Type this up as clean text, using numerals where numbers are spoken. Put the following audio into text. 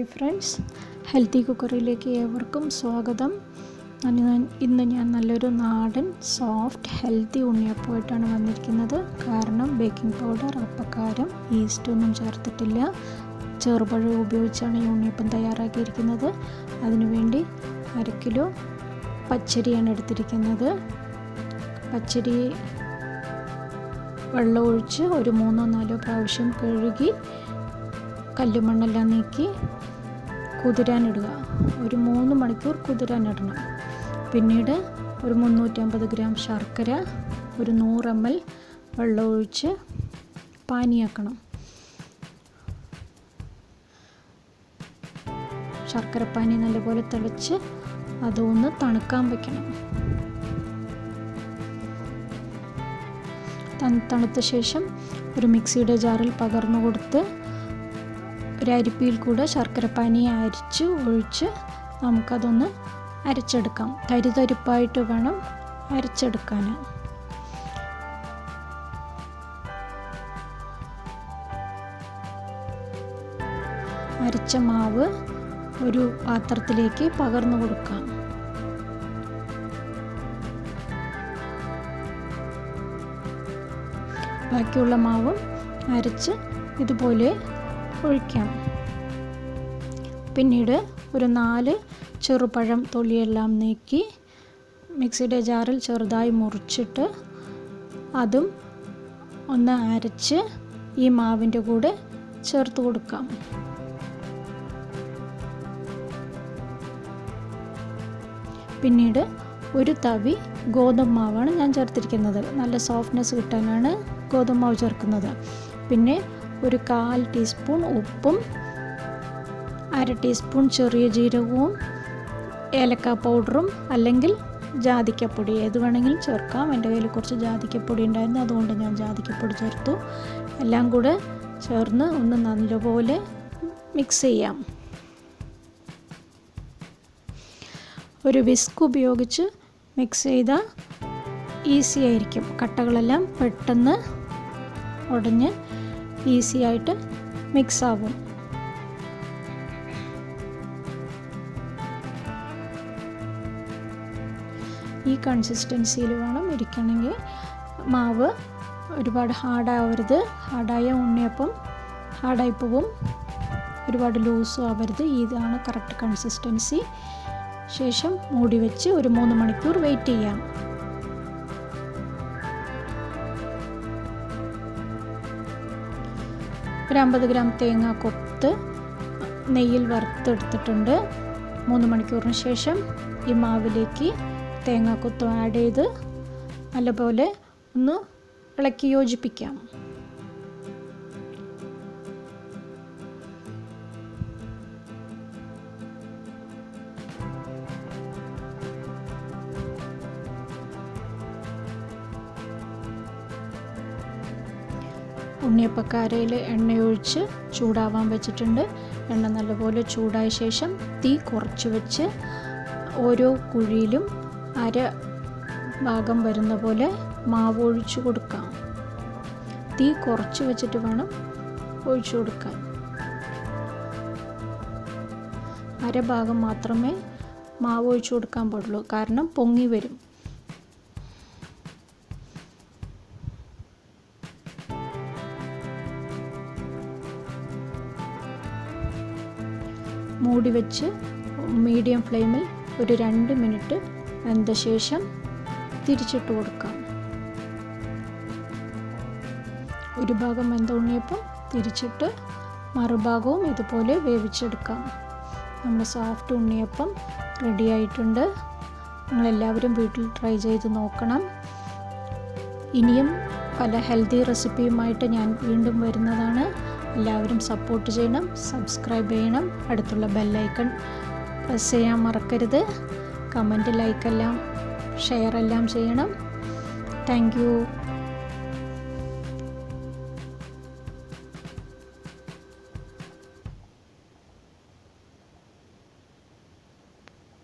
Hi friends, healthy കുക്കറിയിലേക്ക് ഏവർക്കും സ്വാഗതം. ഇന്ന് ഞാൻ നല്ലൊരു നാടൻ സോഫ്റ്റ് ഹെൽത്തി ഉണ്ണിയപ്പമായിട്ടാണ് വന്നിരിക്കുന്നത്. കാരണം ബേക്കിംഗ് പൗഡർ, അപ്പക്കാരം, ഈസ്റ്റൊന്നും ചേർത്തിട്ടില്ല. ചെറുപഴം ഉപയോഗിച്ചാണ് ഈ ഉണ്ണിയപ്പം തയ്യാറാക്കിയിരിക്കുന്നത്. അതിനുവേണ്ടി 1 കിലോ പച്ചരിയാണ് എടുത്തിരിക്കുന്നത്. പച്ചരി വെള്ളം ഒഴിച്ച് ഒരു 3-4 പ്രാവശ്യം കഴുകി കല്ലുമണ്ണെല്ലാം നീക്കി കുതിരാനിടുക. ഒരു 3 മണിക്കൂർ കുതിരാനിടണം. പിന്നീട് ഒരു 350 ഗ്രാം ശർക്കര, ഒരു 100 ml വെള്ളം ഒഴിച്ച് പാനിയാക്കണം. ശർക്കരപ്പാനി നല്ലപോലെ തിളച്ച് അതൊന്ന് തണുക്കാൻ വയ്ക്കണം. തണുത്ത ശേഷം ഒരു മിക്സിയുടെ ജാറിൽ പകർന്നു കൊടുത്ത് ഒരു അരിപ്പിയിൽ കൂടെ ശർക്കരപ്പാനി അരിച്ച് ഒഴിച്ച് നമുക്കതൊന്ന് അരച്ചെടുക്കാം. തരിതരിപ്പായിട്ട് വേണം അരച്ചെടുക്കാൻ. അരച്ച മാവ് ഒരു പാത്രത്തിലേക്ക് പകർന്നു കൊടുക്കാം. ബാക്കിയുള്ള മാവും അരച്ച് ഇതുപോലെ ഒഴിക്കാം. പിന്നീട് ഒരു 4 ചെറുപഴം തൊലിയെല്ലാം നീക്കി മിക്സിയുടെ ജാറിൽ ചെറുതായി മുറിച്ചിട്ട് അതും ഒന്ന് അരച്ച് ഈ മാവിൻ്റെ കൂടെ ചേർത്ത് കൊടുക്കാം. പിന്നീട് ഒരു തവി ഗോതമ്പ് മാവാണ് ഞാൻ ചേർത്തിരിക്കുന്നത്. നല്ല സോഫ്റ്റ്നെസ് കിട്ടാനാണ് ഗോതമ്പ് മാവ് ചേർക്കുന്നത്. പിന്നെ ഒരു 1/4 ടീസ്പൂൺ ഉപ്പും 1/2 ടീസ്പൂൺ ചെറിയ ജീരകവും ഏലക്ക പൗഡറും അല്ലെങ്കിൽ ജാതിക്കപ്പൊടി ഏത് വേണമെങ്കിലും ചേർക്കാം. എൻ്റെ കയ്യിൽ കുറച്ച് ജാതിക്കപ്പൊടി ഉണ്ടായിരുന്നു, അതുകൊണ്ട് ഞാൻ ജാതിക്കപ്പൊടി ചേർത്തു. എല്ലാം കൂടെ ചേർന്ന് ഒന്ന് നല്ലപോലെ മിക്സ് ചെയ്യാം. ഒരു വിസ്ക് ഉപയോഗിച്ച് മിക്സ് ചെയ്താൽ ഈസി ആയിരിക്കും. കട്ടകളെല്ലാം പെട്ടെന്ന് ഉടഞ്ഞ് ഈസി ആയിട്ട് മിക്സ് ആവും. ഈ കൺസിസ്റ്റൻസിയിൽ വേണം ഇരിക്കണമെങ്കിൽ. മാവ് ഒരുപാട് ഹാർഡാവരുത്. ഹാർഡായ ഉണ്ണിയപ്പം ഹാർഡായി പോവും. ഒരുപാട് ലൂസും ആവരുത്. ഇതാണ് കറക്റ്റ് കൺസിസ്റ്റൻസി. ശേഷം മൂടി വെച്ച് ഒരു 3 മണിക്കൂർ വെയിറ്റ് ചെയ്യാം. ഒരു 50 ഗ്രാം തേങ്ങ കൊത്ത് നെയ്യിൽ വറുത്തെടുത്തിട്ടുണ്ട്. 3 മണിക്കൂറിന് ശേഷം ഈ മാവിലേക്ക് തേങ്ങ കൊത്ത് ആഡ് ചെയ്ത് നല്ലപോലെ ഒന്ന് ഇളക്കി യോജിപ്പിക്കാം. ഉണ്ണിയപ്പക്കാരയിൽ എണ്ണയൊഴിച്ച് ചൂടാവാൻ വെച്ചിട്ടുണ്ട്. എണ്ണ നല്ലപോലെ ചൂടായ ശേഷം തീ കുറച്ച് വെച്ച് ഓരോ കുഴിയിലും 1/2 ഭാഗം വരുന്ന പോലെ മാവ് ഒഴിച്ചു കൊടുക്കാം. തീ കുറച്ച് വെച്ചിട്ട് വേണം ഒഴിച്ചു കൊടുക്കാൻ. 1/2 ഭാഗം മാത്രമേ മാവ് ഒഴിച്ചു കൊടുക്കാൻ പാടുള്ളൂ, കാരണം പൊങ്ങി വരും. മൂടി വെച്ച് മീഡിയം ഫ്ലെയിമിൽ ഒരു 2 മിനിറ്റ് വെന്ത ശേഷം തിരിച്ചിട്ട് കൊടുക്കാം. ഒരു ഭാഗം വെന്ത ഉണ്ണിയപ്പം തിരിച്ചിട്ട് മറുഭാഗവും ഇതുപോലെ വേവിച്ചെടുക്കാം. നമ്മുടെ സോഫ്റ്റ് ഉണ്ണിയപ്പം റെഡി ആയിട്ടുണ്ട്. നിങ്ങളെല്ലാവരും വീട്ടിൽ ട്രൈ ചെയ്ത് നോക്കണം. ഇനിയും പല ഹെൽത്തി റെസിപ്പിയുമായിട്ട് ഞാൻ വീണ്ടും വരുന്നതാണ്. എല്ലാവരും സപ്പോർട്ട് ചെയ്യണം, സബ്സ്ക്രൈബ് ചെയ്യണം, അടുത്തുള്ള ബെല്ലൈക്കൺ പ്രസ് ചെയ്യാൻ മറക്കരുത്. കമൻറ്റ്, ലൈക്കെല്ലാം ഷെയർ എല്ലാം ചെയ്യണം. Thank you.